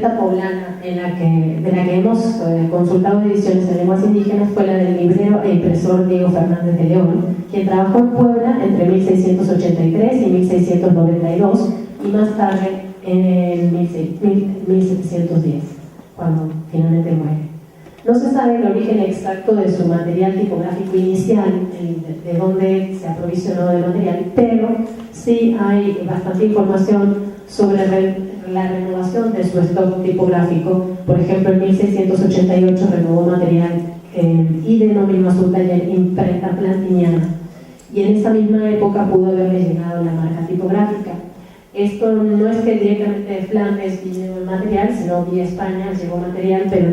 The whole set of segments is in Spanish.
imprenta poblana de la que hemos consultado ediciones en lenguas indígenas fue la del librero e impresor Diego Fernández de León, quien trabajó en Puebla entre 1683 y 1692 y más tarde en 1710, cuando finalmente muere. No se sabe el origen exacto de su material tipográfico inicial, de dónde se aprovisionó del material, pero sí hay bastante información sobre la renovación de su stock tipográfico. Por ejemplo, en 1688 renovó material y denominó a su taller imprenta plantiniana, y en esa misma época pudo haberle llegado la marca tipográfica. Esto no es que directamente de Flandes vino el material, sino vía España llegó material, pero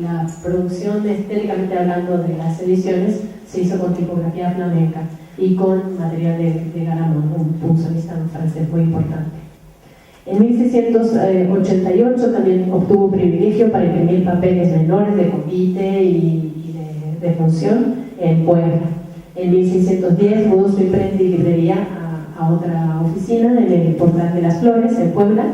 la producción, estéticamente hablando, de las ediciones se hizo con tipografía flamenca y con material de Garamond, un punzonista francés muy importante. En 1688 también obtuvo privilegio para imprimir papeles menores de convite y de función en Puebla. En 1610 mudó su imprenta y librería a otra oficina en el Portal de las Flores, en Puebla,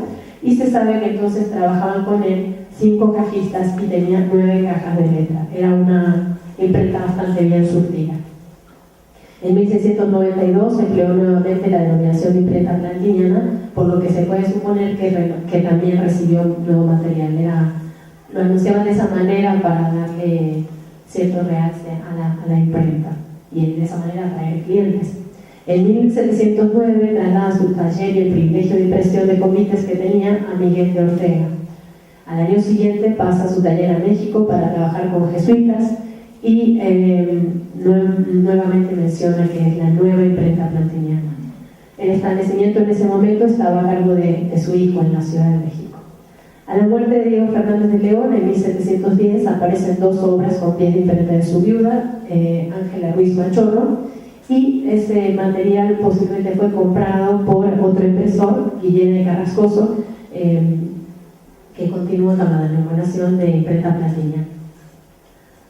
y se sabe que entonces trabajaban con él 5 cajistas y tenía 9 cajas de letra. Era una imprenta bastante bien surtida. En 1692 empleó nuevamente la denominación de imprenta plantiniana, por lo que se puede suponer que también recibió nuevo material. Lo anunciaban de esa manera para darle cierto realce a la imprenta y de esa manera atraer clientes. En 1709 traslada su taller y el privilegio de impresión de convites que tenía a Miguel de Ortega. Al año siguiente pasa su taller a México para trabajar con jesuitas y nuevamente menciona que es la nueva imprenta plantiniana. El establecimiento en ese momento estaba a cargo de su hijo en la Ciudad de México. A la muerte de Diego Fernández de León en 1710 aparecen 2 obras con pies de imprenta de su viuda, Ángela Ruiz Machorro, y ese material posiblemente fue comprado por otro impresor, Guillermo Carrascoso, que continuó con la denominación de imprenta plantiniana.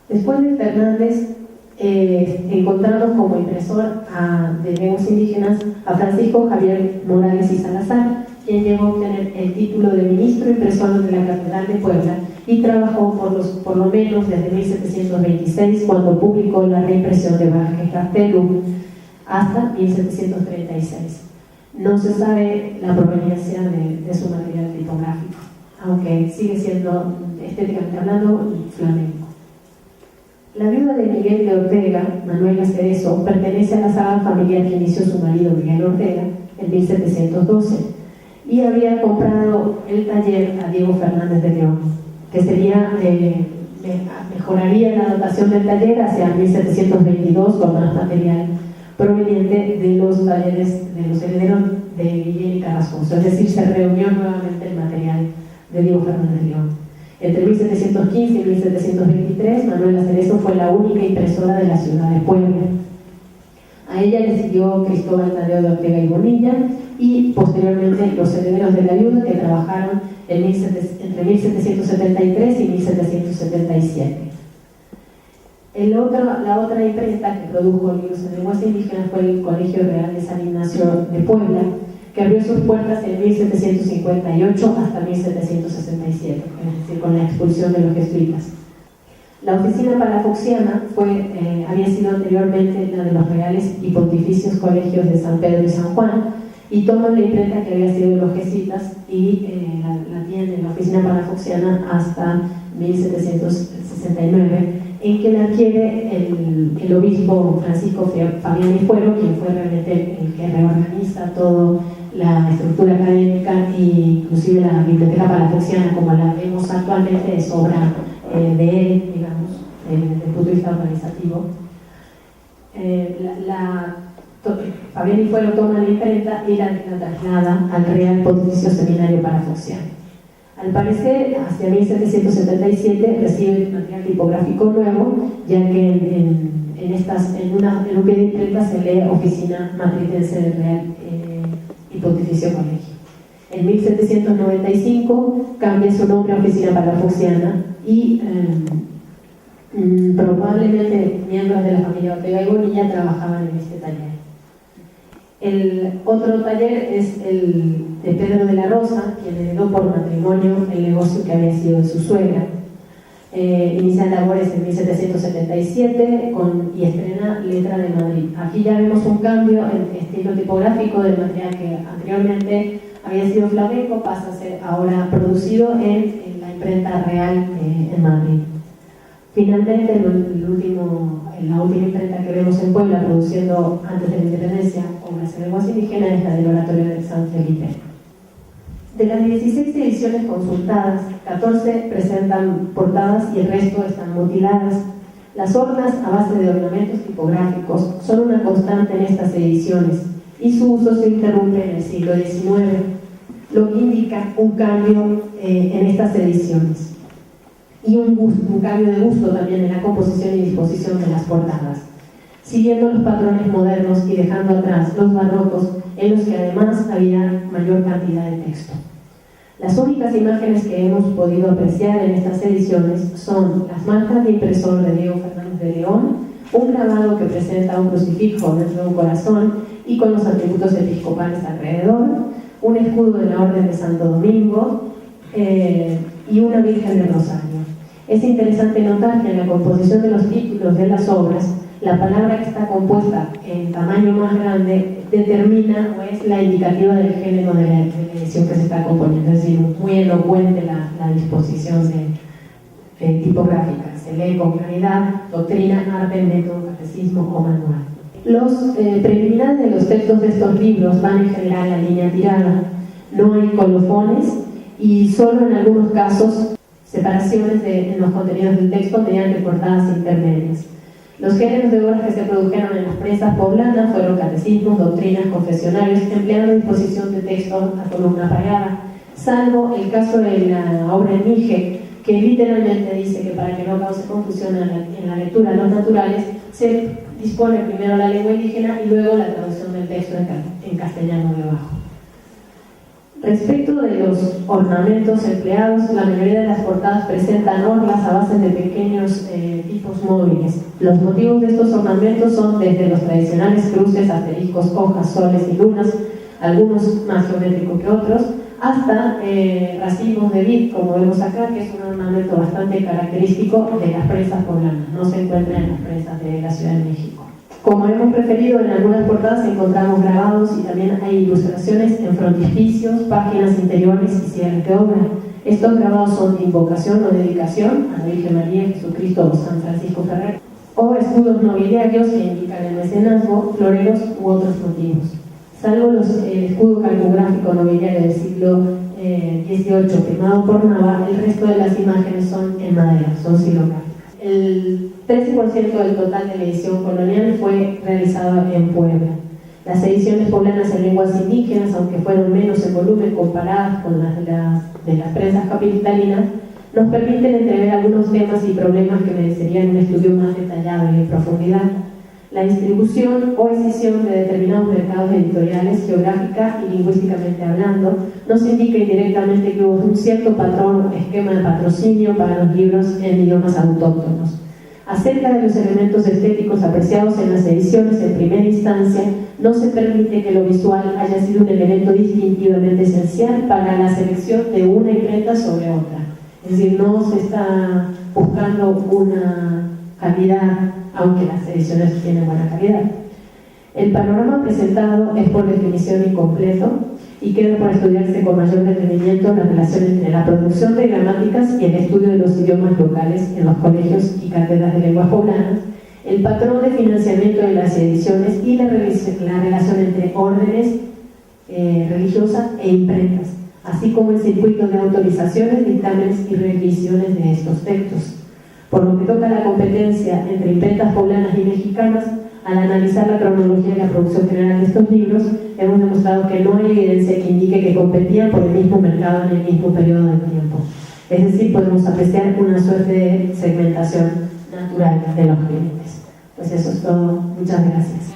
Después de Fernández, encontramos como impresor de lenguas indígenas a Francisco Javier Morales y Salazar, quien llegó a obtener el título de ministro impresor de la Catedral de Puebla y trabajó por lo menos desde 1726, cuando publicó la reimpresión de Vázquez Castelo, hasta 1736. No se sabe la proveniencia de su material tipográfico, aunque sigue siendo, estéticamente hablando, flamenco. La viuda de Miguel de Ortega, Manuela Cerezo, pertenece a la saga familiar que inició su marido Miguel Ortega en 1712 y había comprado el taller a Diego Fernández de León, que mejoraría la dotación del taller hacia 1722 con más material proveniente de los talleres de los herederos de Guillermo Carrascoso, es decir, se reunió nuevamente el material de Diego Fernández de León. Entre 1715 y 1723, Manuela Cerezo fue la única impresora de la ciudad de Puebla. A ella le siguió Cristóbal Tadeo de Ortega y Bonilla y posteriormente los herederos de la viuda, que trabajaron entre 1773 y 1777. La otra imprenta que produjo libros en lenguas indígenas fue el Colegio Real de San Ignacio de Puebla, que abrió sus puertas en 1758 hasta 1767, es decir, con la expulsión de los jesuitas. La oficina palafoxiana había sido anteriormente la de los Reales y Pontificios Colegios de San Pedro y San Juan, y toman la imprenta que había sido de los jesuitas y la tienen en la oficina palafoxiana hasta 1769, en que la adquiere el obispo Francisco Fabián y Fuero, quien fue realmente el que reorganiza toda la estructura académica, e inclusive la biblioteca palafoxiana como la vemos actualmente es obra de él, digamos, desde el punto de vista organizativo. Fabián y Fuero toma la imprenta y la traslada al Real Pontificio Seminario Palafoxiano. Al parecer, hacia 1777 recibe material tipográfico nuevo, ya que en un pie de imprenta se lee Oficina Matritense del Real y Pontificio Colegio. En 1795 cambia su nombre a Oficina Palafoxiana y probablemente miembros de la familia Ortega y Bonilla trabajaban en este taller. El otro taller es el de Pedro de la Rosa, quien heredó por matrimonio el negocio que había sido de su suegra. Inicia labores en 1777 y estrena Letra de Madrid. Aquí ya vemos un cambio en estilo tipográfico del material que anteriormente había sido flamenco, pasa a ser ahora producido en la imprenta real en Madrid. Finalmente, la última imprenta que vemos en Puebla produciendo antes de la independencia obras en lenguas indígenas es la del Oratorio de San Felipe. De las 16 ediciones consultadas, 14 presentan portadas y el resto están mutiladas. Las ornas a base de ornamentos tipográficos son una constante en estas ediciones y su uso se interrumpe en el siglo XIX, lo que indica un cambio en estas ediciones y un cambio de gusto también en la composición y disposición de las portadas, siguiendo los patrones modernos y dejando atrás los barrocos en los que además había mayor cantidad de texto. Las únicas imágenes que hemos podido apreciar en estas ediciones son las marcas de impresor de Diego Fernández de León, un grabado que presenta un crucifijo dentro de un corazón y con los atributos episcopales alrededor, un escudo de la Orden de Santo Domingo y una Virgen del Rosario. Es interesante notar que en la composición de los títulos de las obras, la palabra que está compuesta en tamaño más grande determina o es la indicativa del género de la edición que se está componiendo, es decir, muy elocuente la disposición tipográfica. Se lee con claridad: doctrina, arte, método, catecismo o manual. Los preliminares de los textos de estos libros van en general a línea tirada, no hay colofones y solo en algunos casos separaciones en los contenidos del texto mediante portadas intermedias. Los géneros de obras que se produjeron en las prensas poblanas fueron catecismos, doctrinas, confesionarios, empleando disposición de texto a columna pagada, salvo el caso de la obra en Mije, que literalmente dice que para que no cause confusión en la lectura de los naturales, se dispone primero la lengua indígena y luego la traducción del texto en castellano debajo. Respecto de los ornamentos empleados, la mayoría de las portadas presentan orlas a base de pequeños tipos móviles. Los motivos de estos ornamentos son desde los tradicionales cruces, asteriscos, hojas, soles y lunas, algunos más geométricos que otros, hasta racimos de vid, como vemos acá, que es un ornamento bastante característico de las prensas poblanas. No se encuentra en las prensas de la Ciudad de México. Como hemos preferido, en algunas portadas encontramos grabados y también hay ilustraciones en frontispicios, páginas interiores y cierres de obra. Estos grabados son de invocación o dedicación a la Virgen María, Jesucristo o San Francisco Ferrer, o escudos nobiliarios que indican el mecenazgo, floreros u otros motivos. Salvo el escudo calcográfico nobiliario del siglo XVIII firmado por Nava, el resto de las imágenes son en madera, son xilográficas. El 13% del total de la edición colonial fue realizado en Puebla. Las ediciones poblanas en lenguas indígenas, aunque fueron menos en volumen comparadas con las de las prensas capitalinas, nos permiten entrever algunos temas y problemas que merecerían un estudio más detallado y en profundidad. La distribución o escisión de determinados mercados editoriales, geográfica y lingüísticamente hablando, nos indica indirectamente que hubo un cierto patrón o esquema de patrocinio para los libros en idiomas autóctonos. Acerca de los elementos estéticos apreciados en las ediciones en primera instancia, no se permite que lo visual haya sido un elemento distintivamente esencial para la selección de una imprenta sobre otra. Es decir, no se está buscando una calidad, aunque las ediciones tienen buena calidad. El panorama presentado es por definición incompleto y queda por estudiarse con mayor detenimiento la relación entre la producción de gramáticas y el estudio de los idiomas locales en los colegios y cátedras de lenguas poblanas, el patrón de financiamiento de las ediciones y la relación entre órdenes religiosas e imprentas, así como el circuito de autorizaciones, dictámenes y revisiones de estos textos. Por lo que toca a la competencia entre imprentas poblanas y mexicanas, al analizar la cronología y la producción general de estos libros, hemos demostrado que no hay evidencia que indique que competían por el mismo mercado en el mismo periodo de tiempo. Es decir, podemos apreciar una suerte de segmentación natural de los clientes. Pues eso es todo. Muchas gracias.